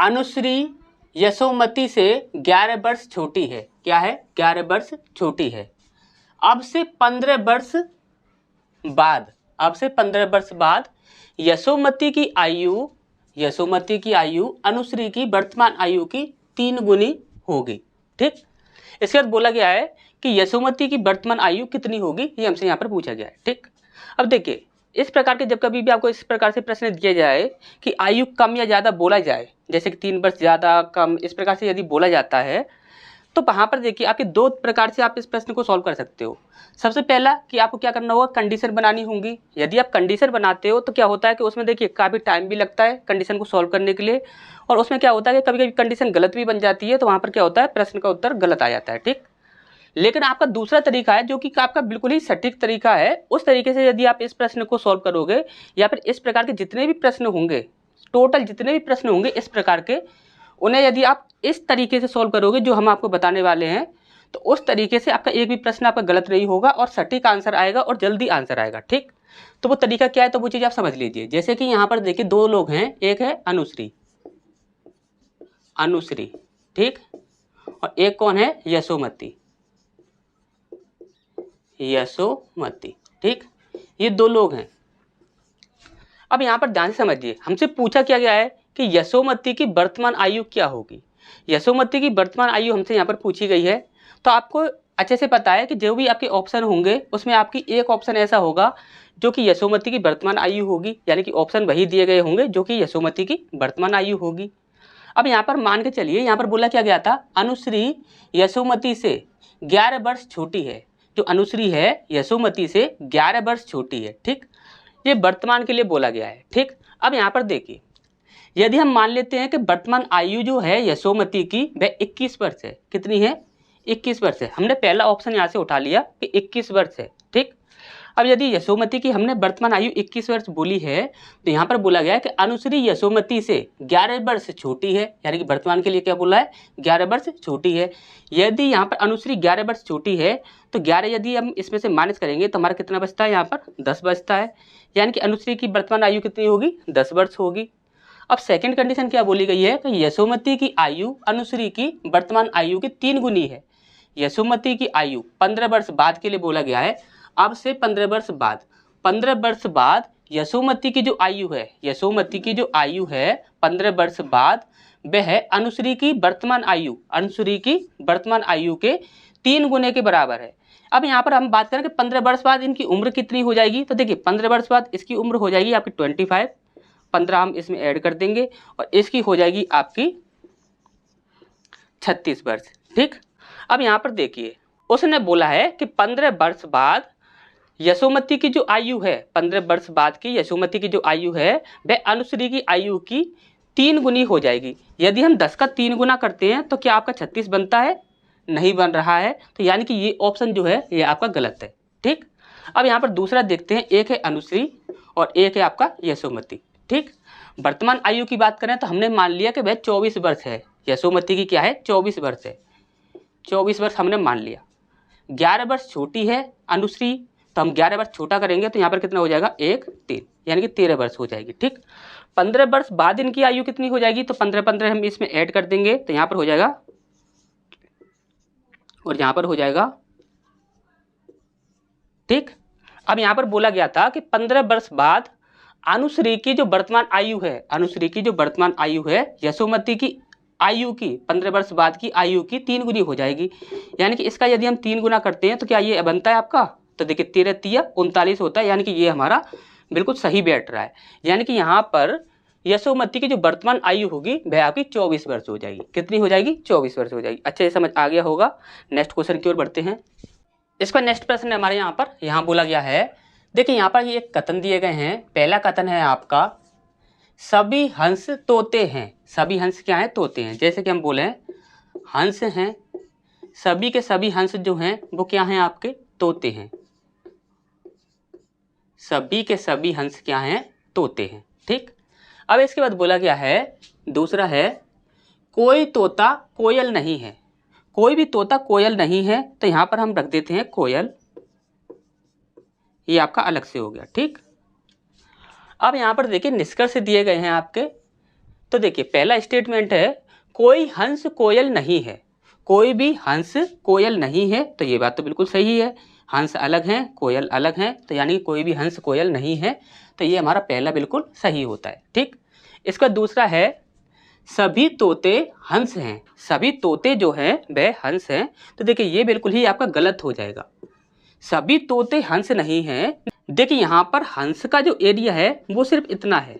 अनुश्री यशोमती से 11 वर्ष छोटी है। क्या है? 11 वर्ष छोटी है। अब से 15 वर्ष बाद, अब से 15 वर्ष बाद यशोमती की आयु अनुश्री की वर्तमान आयु की 3 गुनी होगी। ठीक, इसके बाद बोला गया है कि यशोमती की वर्तमान आयु कितनी होगी, ये हमसे यहाँ पर पूछा गया है। ठीक, अब देखिए इस प्रकार के जब कभी भी आपको इस प्रकार से प्रश्न दिया जाए कि आयु कम या ज़्यादा बोला जाए, जैसे कि 3 वर्ष ज़्यादा कम, इस प्रकार से यदि बोला जाता है तो वहाँ पर देखिए आपके 2 प्रकार से आप इस प्रश्न को सॉल्व कर सकते हो। सबसे पहला कि आपको क्या करना होगा, कंडीशन बनानी होगी। यदि आप कंडीशन बनाते हो तो क्या होता है कि उसमें देखिए काफ़ी टाइम भी लगता है कंडीशन को सॉल्व करने के लिए, और उसमें क्या होता है कि कभी कभी कंडीशन गलत भी बन जाती है, तो वहाँ पर क्या होता है प्रश्न का उत्तर गलत आ जाता है। ठीक, लेकिन आपका दूसरा तरीका है जो कि आपका बिल्कुल ही सटीक तरीका है, उस तरीके से यदि आप इस प्रश्न को सॉल्व करोगे या फिर इस प्रकार के जितने भी प्रश्न होंगे, टोटल जितने भी प्रश्न होंगे इस प्रकार के, उन्हें यदि आप इस तरीके से सॉल्व करोगे जो हम आपको बताने वाले हैं, तो उस तरीके से आपका एक भी प्रश्न आपका गलत नहीं होगा और सटीक आंसर आएगा और जल्दी आंसर आएगा। ठीक, तो वो तरीका क्या है, तो वो चीज़ आप समझ लीजिए। जैसे कि यहाँ पर देखिए 2 लोग हैं, एक है अनुश्री, ठीक, और एक कौन है, यशोमती। ठीक, ये 2 लोग हैं। अब यहाँ पर ध्यान से समझिए, हमसे पूछा क्या गया है कि यशोमती की वर्तमान आयु क्या होगी। यशोमती की वर्तमान आयु हमसे यहाँ पर पूछी गई है, तो आपको अच्छे से पता है कि जो भी आपके ऑप्शन होंगे उसमें आपकी एक ऑप्शन ऐसा होगा जो कि यशोमती की वर्तमान आयु होगी, यानी कि ऑप्शन वही दिए गए होंगे जो कि यशोमती की वर्तमान आयु होगी। अब यहाँ पर मान के चलिए, यहाँ पर बोला क्या गया था, अनुश्री यशोमती से 11 वर्ष छोटी है। जो अनुश्री है यशोमती से 11 वर्ष छोटी है। ठीक, ये वर्तमान के लिए बोला गया है। ठीक, अब यहाँ पर देखिए यदि हम मान लेते हैं कि वर्तमान आयु जो है यशोमती की वह 21 वर्ष है। कितनी है? 21 वर्ष है। हमने पहला ऑप्शन यहाँ से उठा लिया कि 21 वर्ष है। ठीक, अब यदि यशोमती की हमने वर्तमान आयु 21 वर्ष बोली है, तो यहाँ पर बोला गया है कि अनुश्री यशोमती से 11 वर्ष छोटी है, यानी कि वर्तमान के लिए क्या बोला है, 11 वर्ष छोटी है। यदि यहाँ पर अनुश्री 11 वर्ष छोटी है तो 11 यदि हम इसमें से माइनस करेंगे तो हमारा कितना बचता है, यहाँ पर 10 बचता है, यानी कि अनुश्री की वर्तमान आयु कितनी होगी, 10 वर्ष होगी। अब सेकंड कंडीशन क्या बोली गई है कि यशोमती की आयु अनुश्री की वर्तमान आयु की 3 गुनी है। यशोमती की आयु 15 वर्ष बाद के लिए बोला गया है। अब से 15 वर्ष बाद, 15 वर्ष बाद यशोमती की जो आयु है, यशोमती की जो आयु है 15 वर्ष बाद वह अनुश्री की वर्तमान आयु, अनुश्री की वर्तमान आयु के 3 गुने के बराबर है। अब यहाँ पर हम बात करें कि 15 वर्ष बाद इनकी उम्र कितनी हो जाएगी, तो देखिए 15 वर्ष बाद इसकी उम्र हो जाएगी आपकी 25, 15 हम इसमें ऐड कर देंगे और इसकी हो जाएगी आपकी 36 वर्ष। ठीक, अब यहाँ पर देखिए उसने बोला है कि 15 वर्ष बाद यशोमती की जो आयु है, 15 वर्ष बाद की यशोमती की जो आयु है वह अनुश्री की आयु की 3 गुनी हो जाएगी। यदि हम 10 का 3 गुना करते हैं तो क्या आपका 36 बनता है? नहीं बन रहा है, तो यानी कि ये ऑप्शन जो है ये आपका गलत है। ठीक, अब यहाँ पर दूसरा देखते हैं, एक है अनुश्री और एक है आपका यशोमती। ठीक, वर्तमान आयु की बात करें तो हमने मान लिया कि वह 24 वर्ष है, यशोमती की क्या है, 24 वर्ष है, 24 वर्ष हमने मान लिया। 11 वर्ष छोटी है अनुश्री, तो हम 11 वर्ष छोटा करेंगे तो यहाँ पर कितना हो जाएगा, 1 3, यानी कि 13 वर्ष हो जाएगी। ठीक, 15 वर्ष बाद इनकी आयु कितनी हो जाएगी, तो 15 हम इसमें ऐड कर देंगे तो यहाँ पर हो जाएगा और यहाँ पर हो जाएगा। ठीक, अब यहाँ पर बोला गया था कि 15 वर्ष बाद अनुश्री की जो वर्तमान आयु है, अनुश्री की जो वर्तमान आयु है यशोमती की आयु की 15 वर्ष बाद की आयु की 3 गुनी हो जाएगी, यानी कि इसका यदि हम 3 गुना करते हैं तो क्या ये बनता है आपका, तो देखिए 13 3 39 होता है, यानी कि ये हमारा बिल्कुल सही बैठ रहा है। यानी कि यहाँ पर यशोमती की जो वर्तमान आयु होगी वह आपकी 24 वर्ष हो जाएगी। कितनी हो जाएगी, 24 वर्ष हो जाएगी। अच्छा, ये समझ आ गया होगा। नेक्स्ट क्वेश्चन की ओर बढ़ते हैं। इसका नेक्स्ट प्रश्न है हमारे यहाँ पर, यहाँ बोला गया है, देखिए यहाँ पर ये कथन दिए गए हैं। पहला कथन है आपका, सभी हंस तोते हैं। सभी हंस क्या है, तोते हैं। जैसे कि हम बोले हंस हैं, सभी के सभी हंस जो हैं वो क्या हैं, आपके तोते हैं। सभी के सभी हंस क्या हैं, तोते हैं। ठीक, अब इसके बाद बोला गया है, दूसरा है, कोई तोता कोयल नहीं है। कोई भी तोता कोयल नहीं है, तो यहाँ पर हम रख देते हैं कोयल, ये आपका अलग से हो गया। ठीक, अब यहाँ पर देखिए निष्कर्ष दिए गए हैं आपके, तो देखिए पहला स्टेटमेंट है कोई हंस कोयल नहीं है, कोई भी हंस कोयल नहीं है, तो ये बात तो बिल्कुल सही है, हंस अलग हैं कोयल अलग हैं, तो यानी कि कोई भी हंस कोयल नहीं है, तो ये हमारा पहला बिल्कुल सही होता है। ठीक, इसका दूसरा है सभी तोते हंस हैं, सभी तोते जो हैं वह हंस हैं, तो देखिए ये बिल्कुल ही आपका गलत हो जाएगा, सभी तोते हंस नहीं हैं। देखिए यहाँ पर हंस का जो एरिया है वो सिर्फ इतना है,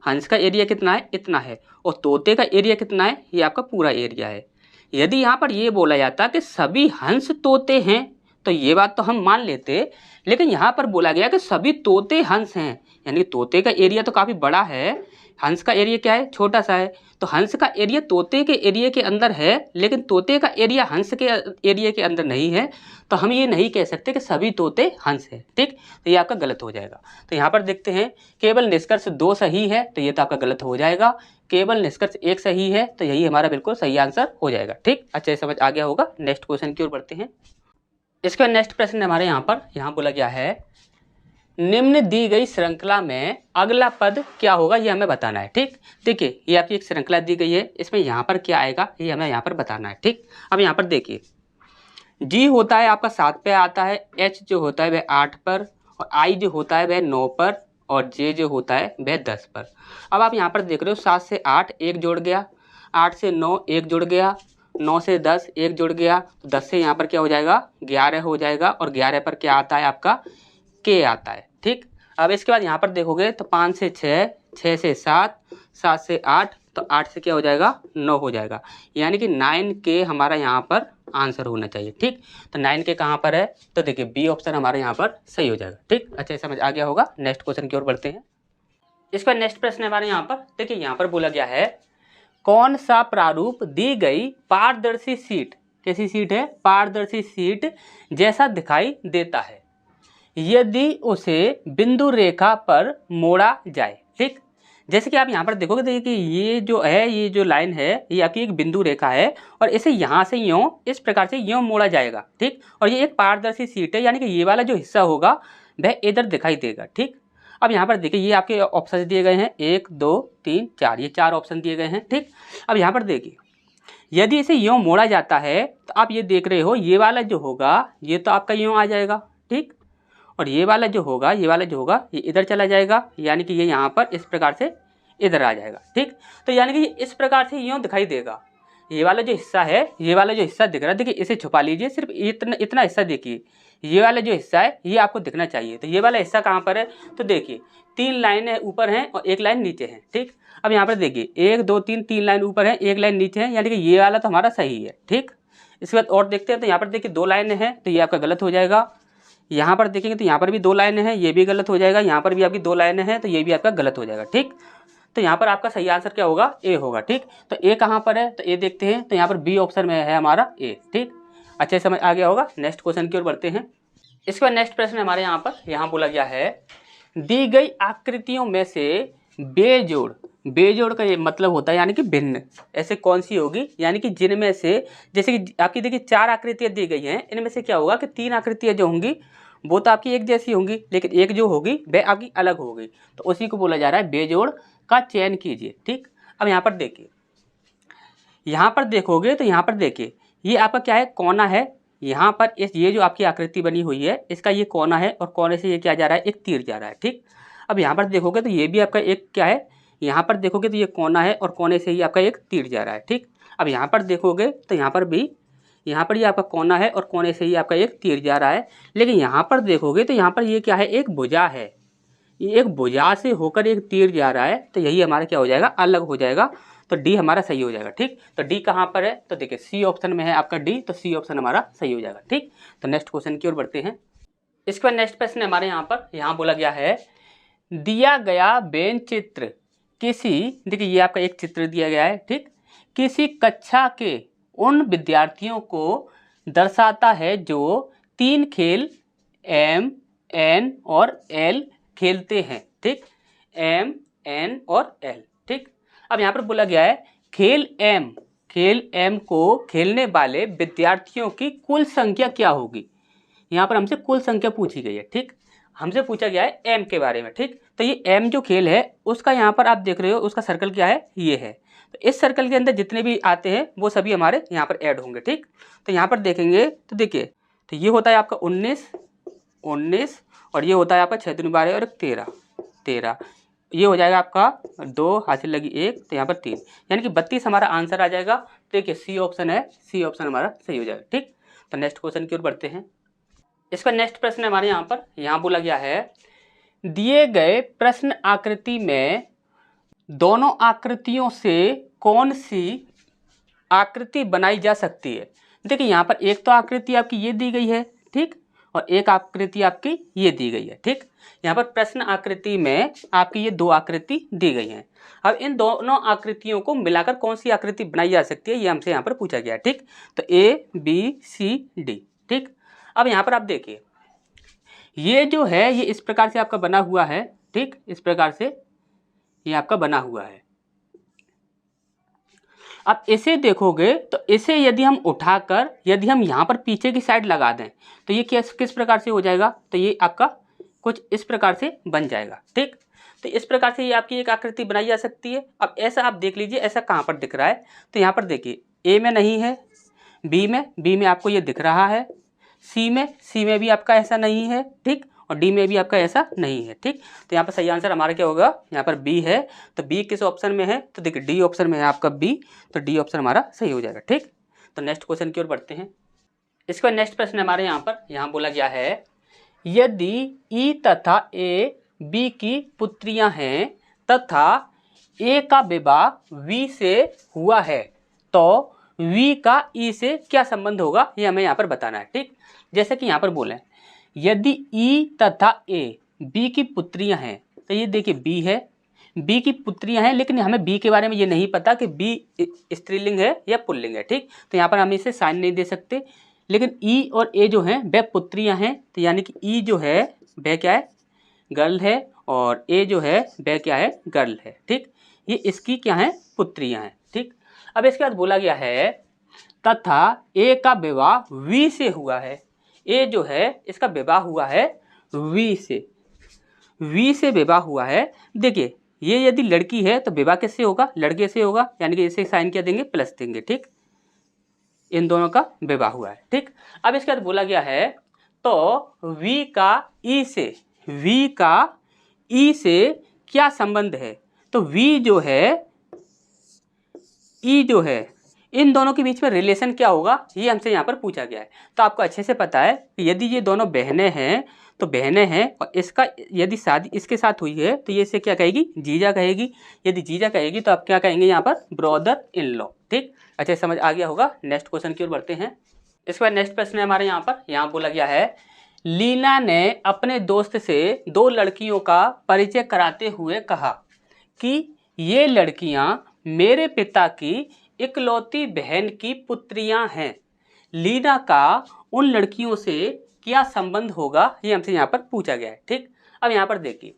हंस का एरिया कितना है, इतना है, और तोते का एरिया कितना है, ये आपका पूरा एरिया है। यदि यहाँ पर ये बोला जाता कि सभी हंस तोते हैं तो ये बात तो हम मान लेते, लेकिन यहाँ पर बोला गया कि सभी तोते हंस हैं, यानी तोते का एरिया तो काफ़ी बड़ा है, हंस का एरिया क्या है, छोटा सा है, तो हंस का एरिया तोते के एरिया के अंदर है, लेकिन तोते का एरिया हंस के एरिया के अंदर नहीं है, तो हम ये नहीं कह सकते कि सभी तोते हंस हैं। ठीक, तो ये आपका गलत हो जाएगा। तो यहाँ पर देखते हैं केवल निष्कर्ष 2 सही है, तो ये तो आपका गलत हो जाएगा, केवल निष्कर्ष 1 सही है, तो यही हमारा बिल्कुल सही आंसर हो जाएगा। ठीक, अच्छा समझ आ गया होगा। नेक्स्ट क्वेश्चन की ओर बढ़ते हैं। इसका नेक्स्ट प्रश्न हमारे यहाँ बोला गया है निम्न दी गई श्रृंखला में अगला पद क्या होगा, ये हमें बताना है। ठीक, देखिए ये आपकी एक श्रृंखला दी गई है, इसमें यहाँ पर क्या आएगा ये हमें यहाँ पर बताना है। ठीक, अब यहाँ पर देखिए जी होता है आपका 7 पे आता है, एच जो होता है वह 8 पर, और आई जो होता है वह 9 पर, और जे जो होता है वह 10 पर। अब आप यहाँ पर देख रहे हो 7 से 8 एक जुड़ गया, 8 से 9 एक जुड़ गया, 9 से 10 एक जुड़ गया, तो 10 से यहाँ पर क्या हो जाएगा 11 हो जाएगा, और 11 पर क्या आता है आपका के आता है। ठीक, अब इसके बाद यहाँ पर देखोगे तो 5 से 6, 6 से 7, 7 से 8, तो 8 से क्या हो जाएगा 9 हो जाएगा, यानी कि 9K हमारा यहाँ पर आंसर होना चाहिए। ठीक, तो 9K कहाँ पर है, तो देखिए बी ऑप्शन हमारे यहाँ पर सही हो जाएगा। ठीक, अच्छा समझ आ गया होगा। नेक्स्ट क्वेश्चन की ओर बढ़ते हैं। इसका नेक्स्ट प्रश्न हमारे यहाँ पर देखिए, यहाँ पर बोला गया है कौन सा प्रारूप दी गई पारदर्शी शीट, कैसी शीट है, पारदर्शी शीट जैसा दिखाई देता है यदि उसे बिंदु रेखा पर मोड़ा जाए। ठीक, जैसे कि आप यहाँ पर देखोगे, देखिए ये जो है, ये जो लाइन है ये आपकी एक बिंदु रेखा है, और इसे यहाँ से यूँ इस प्रकार से यूँ मोड़ा जाएगा। ठीक, और ये एक पारदर्शी शीट है, यानी कि ये वाला जो हिस्सा होगा वह इधर दिखाई देगा। ठीक, अब यहाँ पर देखिए ये आपके ऑप्शन दिए गए हैं 1 2 3 4, ये 4 ऑप्शन दिए गए हैं। ठीक, अब यहाँ पर देखिए यदि इसे यूँ मोड़ा जाता है तो आप ये देख रहे हो ये वाला जो होगा ये तो आपका यूँ आ जाएगा। ठीक, और ये वाला जो होगा ये इधर चला जाएगा, यानी कि ये यहाँ पर इस प्रकार से इधर आ जाएगा। ठीक, तो यानी कि इस प्रकार से यूँ दिखाई देगा, ये वाला जो हिस्सा है, ये वाला जो हिस्सा दिख रहा है, देखिए इसे छुपा लीजिए, सिर्फ इतना हिस्सा देखिए, ये वाला जो हिस्सा है ये आपको दिखना चाहिए। तो ये वाला हिस्सा कहाँ पर है, तो देखिए 3 लाइनें ऊपर हैं और 1 लाइन नीचे है। ठीक, अब यहाँ पर देखिए 1 2 3 3 लाइन ऊपर है, 1 लाइन नीचे है, यानी कि ये वाला तो हमारा सही है। ठीक, इसके बाद और देखते हैं, तो यहाँ पर देखिए 2 लाइनें हैं, तो ये आपका गलत हो जाएगा। यहाँ पर देखेंगे तो यहाँ पर भी 2 लाइनें हैं, ये भी गलत हो जाएगा। यहाँ पर भी आपकी 2 लाइनें हैं, तो ये भी आपका गलत हो जाएगा। ठीक, तो यहाँ पर आपका सही आंसर क्या होगा, ए होगा। ठीक, तो ए कहाँ पर है, तो ए देखते हैं, तो यहाँ पर बी ऑप्शन में है हमारा ए। ठीक, अच्छे समझ आ गया होगा। नेक्स्ट क्वेश्चन की ओर बढ़ते हैं। इसके बाद नेक्स्ट प्रश्न हमारे यहाँ बोला गया है दी गई आकृतियों में से बेजोड़, बेजोड़ का ये मतलब होता है यानी कि भिन्न, ऐसे कौन सी होगी, यानी कि जिनमें से, जैसे कि आपकी देखिए 4 आकृतियाँ दी गई हैं, इनमें से क्या होगा कि 3 आकृतियाँ जो होंगी वो तो आपकी एक जैसी होंगी, लेकिन एक जो होगी वह आपकी अलग होगी, तो उसी को बोला जा रहा है बेजोड़ का चयन कीजिए। ठीक, अब यहाँ पर देखिए, यहाँ पर देखोगे तो यहाँ पर देखिए ये आपका क्या है, कोना है, यहाँ पर ये जो आपकी आकृति बनी हुई है इसका ये कोना है, और कोने से ये क्या जा रहा है, एक तीर जा रहा है। ठीक, अब यहाँ पर देखोगे तो ये भी आपका एक क्या है, यहाँ पर देखोगे तो ये कोना है और कोने से ही आपका एक तीर जा रहा है। ठीक, अब यहाँ पर देखोगे तो यहाँ पर भी, यहाँ पर ये आपका कोना है और कोने से ही आपका एक तीर जा रहा है, लेकिन यहाँ पर देखोगे तो यहाँ पर ये क्या है, एक भुजा है, ये एक भुजा से होकर एक तीर जा रहा है, तो यही हमारा क्या हो जाएगा, अलग हो जाएगा, तो डी हमारा सही हो जाएगा। ठीक, तो डी कहाँ पर है, तो देखिए सी ऑप्शन में है आपका डी, तो सी ऑप्शन हमारा सही हो जाएगा। ठीक, तो नेक्स्ट क्वेश्चन की ओर बढ़ते हैं। इसके बाद नेक्स्ट प्रश्न हमारे यहाँ बोला गया है दिया गया व्यंग चित्र किसी, देखिए ये आपका एक चित्र दिया गया है। ठीक, किसी कक्षा के उन विद्यार्थियों को दर्शाता है जो 3 खेल एम एन और एल खेलते हैं। ठीक, एम एन और एल। ठीक, अब यहाँ पर बोला गया है खेल एम को खेलने वाले विद्यार्थियों की कुल संख्या क्या होगी, यहाँ पर हमसे कुल संख्या पूछी गई है। ठीक, हमसे पूछा गया है एम के बारे में। ठीक, तो ये एम जो खेल है उसका यहाँ पर आप देख रहे हो, उसका सर्कल क्या है, ये है। तो इस सर्कल के अंदर जितने भी आते हैं वो सभी हमारे यहाँ पर ऐड होंगे, ठीक। तो यहाँ पर देखेंगे तो देखिए, तो ये होता है आपका 19 और ये होता है आपका 6 दूनी 12 और 13, ये हो जाएगा आपका 2 हासिल लगी 1, तो यहाँ पर 3, यानी कि 32 हमारा आंसर आ जाएगा। देखिए सी ऑप्शन है, सी ऑप्शन हमारा सही हो जाएगा, ठीक। तो नेक्स्ट क्वेश्चन की ओर बढ़ते हैं। इसका नेक्स्ट प्रश्न हमारे यहाँ बोला गया है, दिए गए प्रश्न आकृति में दोनों आकृतियों से कौन सी आकृति बनाई जा सकती है। देखिए यहाँ पर एक तो आकृति आपकी ये दी गई है, ठीक, और एक आकृति आपकी ये दी गई है, ठीक। यहाँ पर प्रश्न आकृति में आपकी ये 2 आकृति दी गई हैं। अब इन दोनों आकृतियों को मिलाकर कौन सी आकृति बनाई जा सकती है, ये हमसे यहाँ पर पूछा गया है, ठीक। तो ए बी सी डी, ठीक। अब यहाँ पर आप देखिए, ये जो है ये इस प्रकार से आपका बना हुआ है, ठीक, इस प्रकार से ये आपका बना हुआ है। अब इसे देखोगे तो इसे यदि हम उठाकर यदि हम यहाँ पर पीछे की साइड लगा दें तो ये किस प्रकार से हो जाएगा, तो ये आपका कुछ इस प्रकार से बन जाएगा, ठीक। तो इस प्रकार से ये आपकी एक आकृति बनाई जा सकती है। अब ऐसा आप देख लीजिए, ऐसा कहाँ पर दिख रहा है, तो यहाँ पर देखिए ए में नहीं है, बी में आपको ये दिख रहा है, सी में भी आपका ऐसा नहीं है, ठीक, और डी में भी आपका ऐसा नहीं है, ठीक। तो यहाँ पर सही आंसर हमारा क्या होगा, यहाँ पर बी है। तो बी किस ऑप्शन में है, तो देखिए डी ऑप्शन में है आपका बी, तो डी ऑप्शन हमारा सही हो जाएगा, ठीक। तो नेक्स्ट क्वेश्चन की ओर बढ़ते हैं। इसका नेक्स्ट प्रश्न हमारे यहाँ बोला गया है, यदि ई तथा ए बी की पुत्रियां हैं तथा ए का विवाह वी से हुआ है तो वी का ई से क्या संबंध होगा, ये हमें यहाँ पर बताना है, ठीक। जैसे कि यहाँ पर बोले, यदि ई तथा ए बी की पुत्रियां हैं, तो ये देखिए बी है, बी की पुत्रियां हैं, लेकिन हमें बी के बारे में ये नहीं पता कि बी स्त्रीलिंग है या पुल्लिंग है, ठीक। तो यहाँ पर हम इसे साइन नहीं दे सकते, लेकिन ई और ए जो हैं वह पुत्रियां हैं, तो यानी कि ई जो है वह क्या है, गर्ल है, और ए जो है वह क्या है, गर्ल है, ठीक। ये इसकी क्या है, पुत्रियां हैं, ठीक। अब इसके बाद बोला गया है, तथा ए का विवाह वी से हुआ है। ए जो है इसका विवाह हुआ है वी से विवाह हुआ है। देखिए ये यदि लड़की है तो विवाह किससे होगा, लड़के से होगा, यानी कि इसे साइन क्या देंगे, प्लस देंगे, ठीक। इन दोनों का विवाह हुआ है, ठीक। अब इसके बाद बोला गया है, तो वी का ई से क्या संबंध है, तो वी जो है, ई जो है, इन दोनों के बीच में रिलेशन क्या होगा, ये हमसे यहाँ पर पूछा गया है। तो आपको अच्छे से पता है कि यदि ये दोनों बहनें हैं तो बहनें हैं, और इसका यदि शादी इसके साथ हुई है तो ये इसे क्या कहेगी, जीजा कहेगी। यदि जीजा कहेगी तो आप क्या कहेंगे यहाँ पर, ब्रदर इन लॉ, ठीक। अच्छा समझ आ गया होगा। नेक्स्ट क्वेश्चन की ओर बढ़ते हैं। इसके बाद नेक्स्ट प्रश्न है हमारे यहाँ बोला गया है, लीना ने अपने दोस्त से 2 लड़कियों का परिचय कराते हुए कहा कि ये लड़कियां मेरे पिता की इकलौती बहन की पुत्रियां हैं। लीना का उन लड़कियों से क्या संबंध होगा, ये हमसे यहाँ पर पूछा गया है, ठीक। अब यहाँ पर देखिए,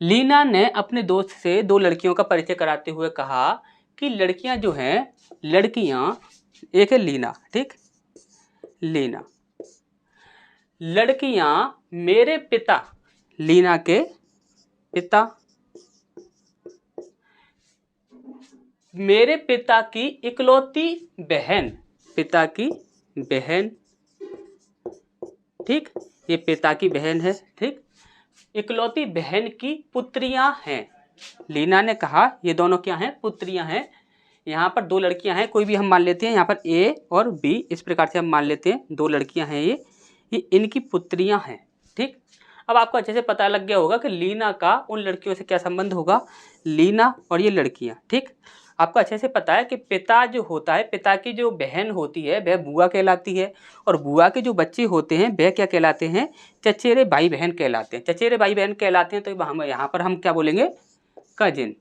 लीना ने अपने दोस्त से 2 लड़कियों का परिचय कराते हुए कहा कि लड़कियां जो हैं, लड़कियां, एक है लीना, ठीक, लीना, लड़कियां मेरे पिता, लीना के पिता, मेरे पिता की इकलौती बहन, पिता की बहन, ठीक, ये पिता की बहन है, ठीक, इकलौती बहन की पुत्रियां हैं। लीना ने कहा ये दोनों क्या हैं, पुत्रियां हैं। यहाँ पर 2 लड़कियां हैं, कोई भी हम मान लेते हैं, यहाँ पर ए और बी, इस प्रकार से हम मान लेते हैं 2 लड़कियां हैं, ये इनकी पुत्रियां हैं, ठीक। अब आपको अच्छे से पता लग गया होगा कि लीना का उन लड़कियों से क्या संबंध होगा, लीना और ये लड़कियां, ठीक। आपको अच्छे से पता है कि पिता जो होता है, पिता की जो बहन होती है वह बुआ कहलाती है, और बुआ के जो बच्चे होते हैं वह क्या कहलाते हैं, चचेरे भाई बहन कहलाते हैं। चचेरे भाई बहन कहलाते हैं, तो हम यहाँ पर हम क्या बोलेंगे, कजिन,